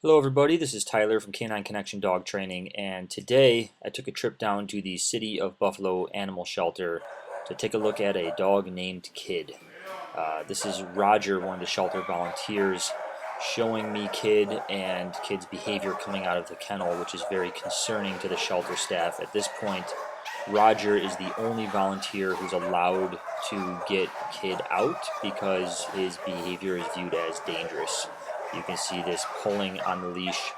Hello everybody, this is Tyler from Canine Connection Dog Training, and today I took a trip down to the City of Buffalo Animal Shelter to take a look at a dog named Kid. This is Roger, one of the shelter volunteers, showing me Kid and Kid's behavior coming out of the kennel, which is very concerning to the shelter staff. At this point, Roger is the only volunteer who's allowed to get Kid out because his behavior is viewed as dangerous. You can see this pulling on the leash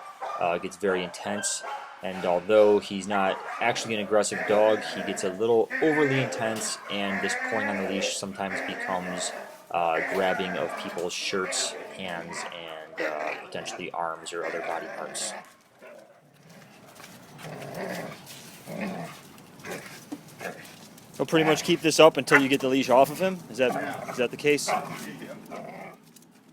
gets very intense, and although he's not actually an aggressive dog, he gets a little overly intense, and this pulling on the leash sometimes becomes grabbing of people's shirts, hands, and potentially arms or other body parts. He'll pretty much keep this up until you get the leash off of him? Is that the case?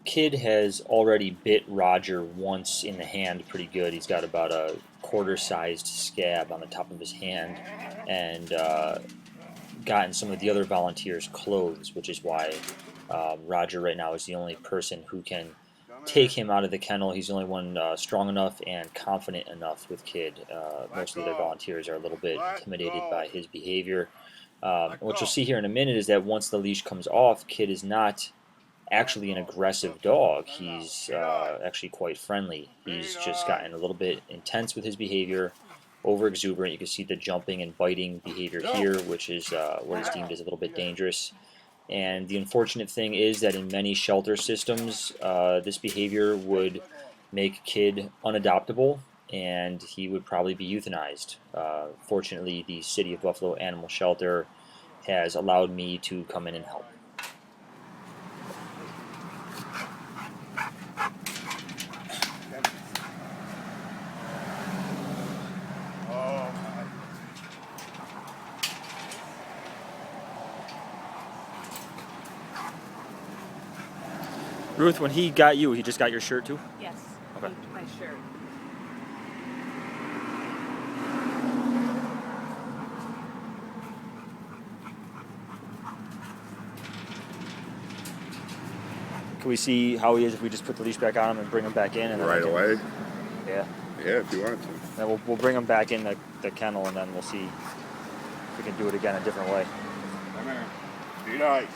Kid has already bit Roger once in the hand pretty good. He's got about a quarter-sized scab on the top of his hand, and gotten some of the other volunteers' clothes, which is why Roger right now is the only person who can take him out of the kennel. He's the only one strong enough and confident enough with Kid. Most of the other volunteers are a little bit intimidated by his behavior. What you'll see here in a minute is that once the leash comes off, Kid is not actually an aggressive dog. He's actually quite friendly. He's just gotten a little bit intense with his behavior, over exuberant. You can see the jumping and biting behavior here, which is what is deemed as a little bit dangerous. And the unfortunate thing is that in many shelter systems, this behavior would make Kid unadoptable, and he would probably be euthanized. Fortunately, the City of Buffalo Animal Shelter has allowed me to come in and help. Ruth, when he got you, he just got your shirt too? Yes. Okay. My shirt. Can we see how he is if we just put the leash back on him and bring him back in? And Right away? Yeah. Yeah, if you want to. Then we'll bring him back in the kennel, and then we'll see if we can do it again a different way. Come here. Be nice.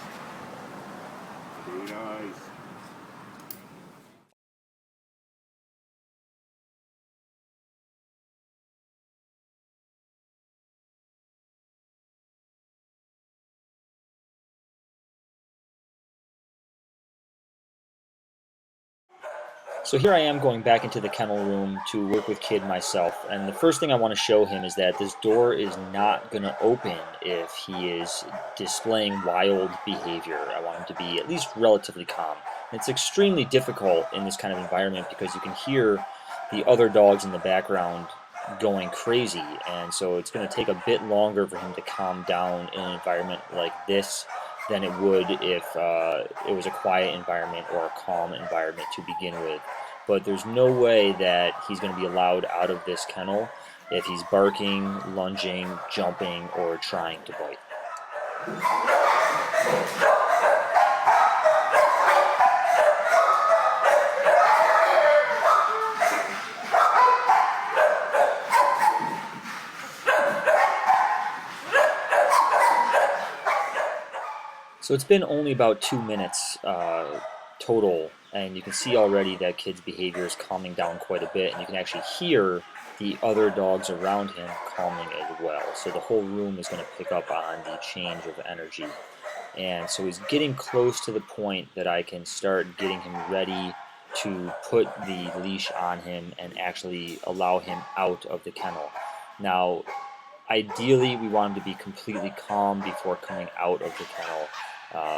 Be nice. So here I am going back into the kennel room to work with Kid myself, and the first thing I want to show him is that this door is not going to open if he is displaying wild behavior. I want him to be at least relatively calm. It's extremely difficult in this kind of environment because you can hear the other dogs in the background going crazy, and so it's going to take a bit longer for him to calm down in an environment like this than it would if it was a quiet environment or a calm environment to begin with. But there's no way that he's going to be allowed out of this kennel if he's barking, lunging, jumping, or trying to bite. So it's been only about 2 minutes total, and you can see already that Kid's behavior is calming down quite a bit, and you can actually hear the other dogs around him calming as well. So the whole room is going to pick up on the change of energy. And so he's getting close to the point that I can start getting him ready to put the leash on him and actually allow him out of the kennel. Now, ideally, we want him to be completely calm before coming out of the kennel.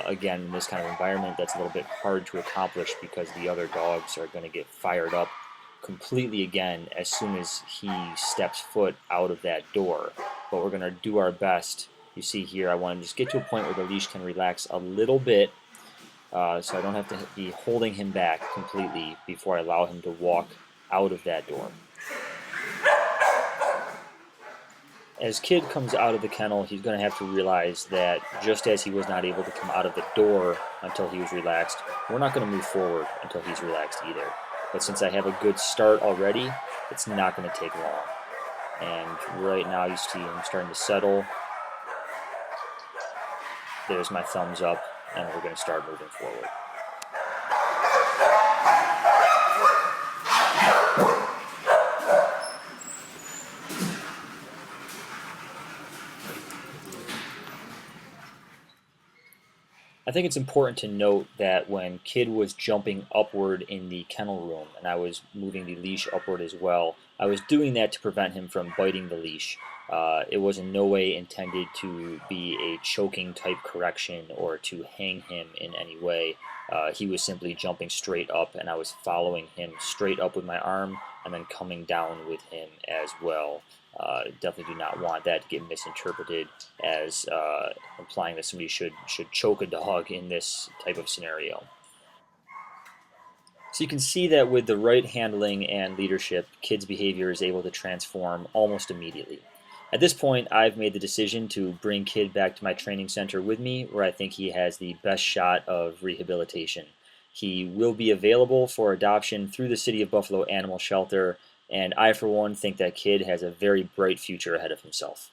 Again, in this kind of environment, that's a little bit hard to accomplish because the other dogs are going to get fired up completely again as soon as he steps foot out of that door. But we're going to do our best. You see here, I want to just get to a point where the leash can relax a little bit so I don't have to be holding him back completely before I allow him to walk out of that door. As Kid comes out of the kennel, he's going to have to realize that just as he was not able to come out of the door until he was relaxed, we're not going to move forward until he's relaxed either. but since I have a good start already, it's not going to take long. And right now you see him starting to settle. There's my thumbs up, and we're going to start moving forward. I think it's important to note that when Kid was jumping upward in the kennel room and I was moving the leash upward as well, I was doing that to prevent him from biting the leash. It was in no way intended to be a choking type correction or to hang him in any way. He was simply jumping straight up, and I was following him straight up with my arm and then coming down with him as well. Definitely do not want that to get misinterpreted as implying that somebody should choke a dog in this type of scenario. So you can see that with the right handling and leadership, Kid's behavior is able to transform almost immediately. At this point, I've made the decision to bring Kid back to my training center with me, where I think he has the best shot of rehabilitation. He will be available for adoption through the City of Buffalo Animal Shelter, and I, for one, think that Kid has a very bright future ahead of himself.